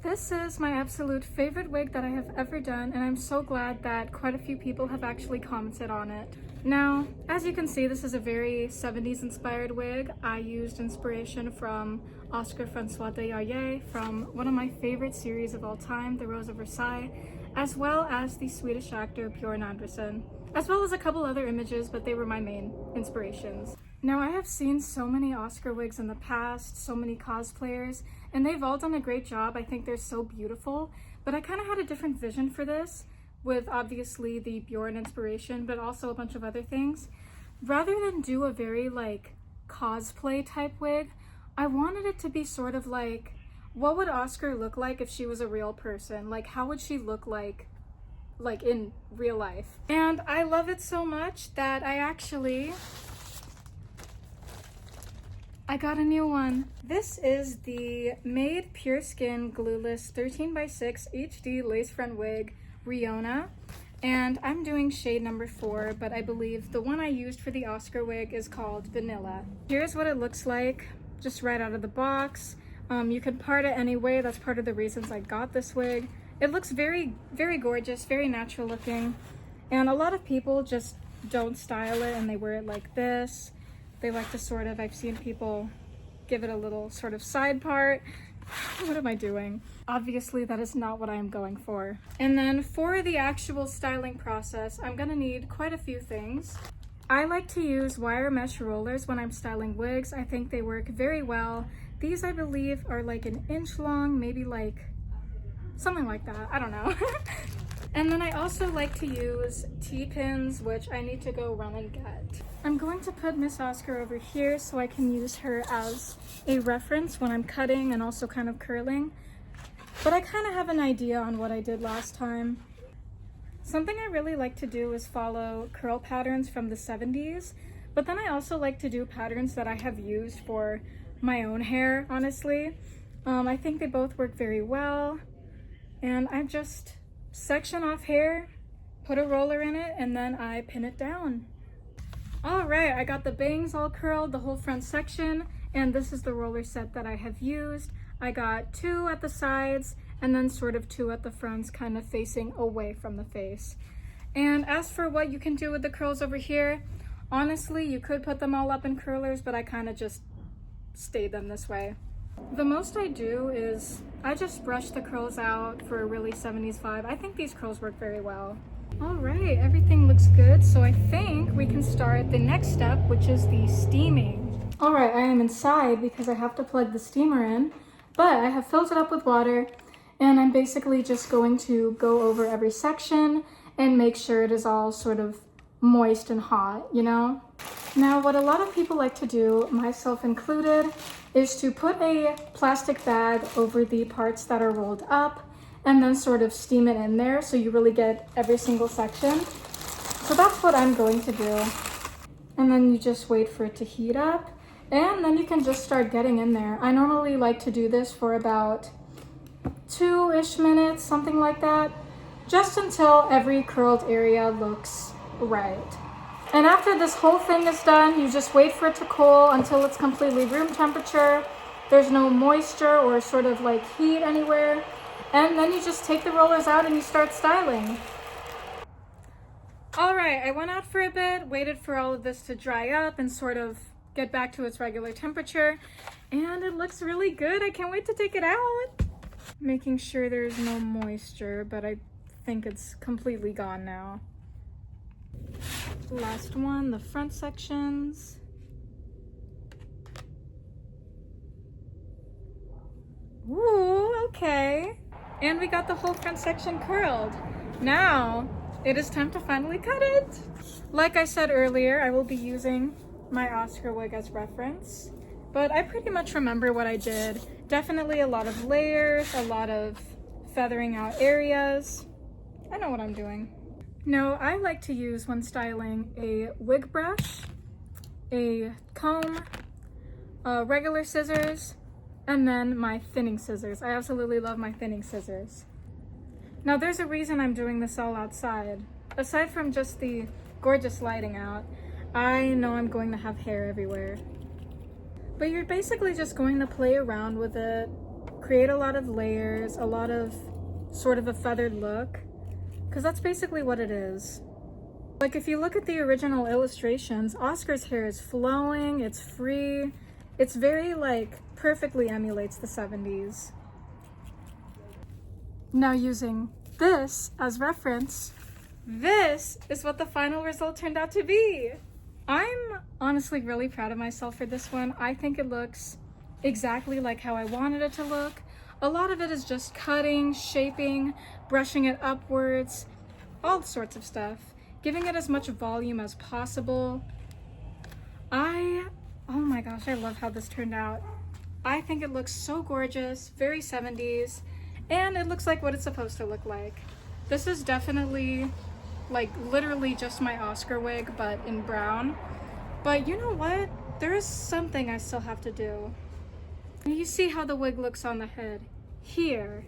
This is my absolute favorite wig that I have ever done, and I'm so glad that quite a few people have actually commented on it. Now, as you can see, this is a very 70s inspired wig. I used inspiration from Francoise de Jarjayes from one of my favorite series of all time, The Rose of Versailles, as well as the Swedish actor Björn Andersson, as well as a couple other images, but they were my main inspirations. Now, I have seen so many Oscar wigs in the past, so many cosplayers, and they've all done a great job. I think they're so beautiful, but I kind of had a different vision for this, with obviously the Björn inspiration, but also a bunch of other things. Rather than do a very like cosplay type wig, I wanted it to be sort of like, what would Oscar look like if she was a real person? Like, how would she look like in real life? And I love it so much that I got a new one. This is the Mayde Pure Skin Glueless 13x6 HD Lace Front Wig Riona. And I'm doing shade number 4, but I believe the one I used for the Oscar wig is called Vanilla. Here's what it looks like, just right out of the box. You can part it any way. That's part of the reasons I got this wig. It looks very, very gorgeous, very natural looking. And a lot of people just don't style it and they wear it like this. They like to sort of, I've seen people give it a little sort of side part. What am I doing? Obviously, that is not what I am going for. And then for the actual styling process, I'm gonna need quite a few things. I like to use wire mesh rollers when I'm styling wigs. I think they work very well. These, I believe, are like an inch long, maybe like something like that. I don't know. And then I also like to use T-pins, which I need to go run and get. I'm going to put Miss Oscar over here so I can use her as a reference when I'm cutting and also kind of curling. But I kind of have an idea on what I did last time. Something I really like to do is follow curl patterns from the 70s, but then I also like to do patterns that I have used for my own hair, honestly. I think they both work very well, and I just section off hair, put a roller in it, and then I pin it down. All right, I got the bangs all curled, the whole front section, and this is the roller set that I have used. I got 2 at the sides and then sort of 2 at the fronts, kind of facing away from the face. And as for what you can do with the curls over here, honestly, you could put them all up in curlers, but I kind of just stayed them this way. The most I do is I just brush the curls out for a really 70s vibe. I think these curls work very well. All right, everything looks good, so I think we can start the next step, which is the steaming. All right, I am inside because I have to plug the steamer in, but I have filled it up with water, and I'm basically just going to go over every section and make sure it is all sort of moist and hot, you know? Now, what a lot of people like to do, myself included, is to put a plastic bag over the parts that are rolled up and then sort of steam it in there so you really get every single section. So that's what I'm going to do. And then you just wait for it to heat up, and then you can just start getting in there. I normally like to do this for about 2-ish minutes, something like that, just until every curled area looks right. And after this whole thing is done, you just wait for it to cool until it's completely room temperature. There's no moisture or sort of like heat anywhere. And then you just take the rollers out and you start styling. All right, I went out for a bit, waited for all of this to dry up and sort of get back to its regular temperature. And it looks really good. I can't wait to take it out. Making sure there's no moisture, but I think it's completely gone now. Last one, the front sections. Ooh, okay. And we got the whole front section curled. Now, it is time to finally cut it. Like I said earlier, I will be using my Oscar wig as reference, but I pretty much remember what I did. Definitely a lot of layers, a lot of feathering out areas. I know what I'm doing. Now, I like to use, when styling, a wig brush, a comb, regular scissors, and then my thinning scissors. I absolutely love my thinning scissors. Now, there's a reason I'm doing this all outside. Aside from just the gorgeous lighting out, I know I'm going to have hair everywhere. But you're basically just going to play around with it, create a lot of layers, a lot of sort of a feathered look, because that's basically what it is. Like if you look at the original illustrations, Oscar's hair is flowing, it's free, it's very like perfectly emulates the 70s. Now using this as reference, this is what the final result turned out to be. I'm honestly really proud of myself for this one. I think it looks exactly like how I wanted it to look. A lot of it is just cutting, shaping, brushing it upwards, all sorts of stuff, giving it as much volume as possible. Oh my gosh, I love how this turned out. I think it looks so gorgeous, very 70s, and it looks like what it's supposed to look like. This is definitely like literally just my Oscar wig, but in brown. But you know what? There is something I still have to do. You see how the wig looks on the head here,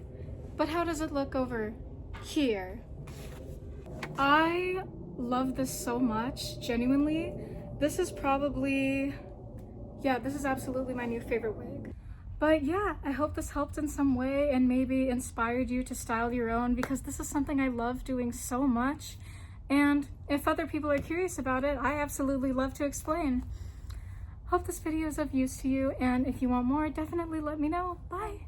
but how does it look over here? I love this so much, genuinely. This is probably, yeah, this is absolutely my new favorite wig. But yeah, I hope this helped in some way and maybe inspired you to style your own, because this is something I love doing so much. And if other people are curious about it, I absolutely love to explain. Hope this video is of use to you, and if you want more, definitely let me know. Bye!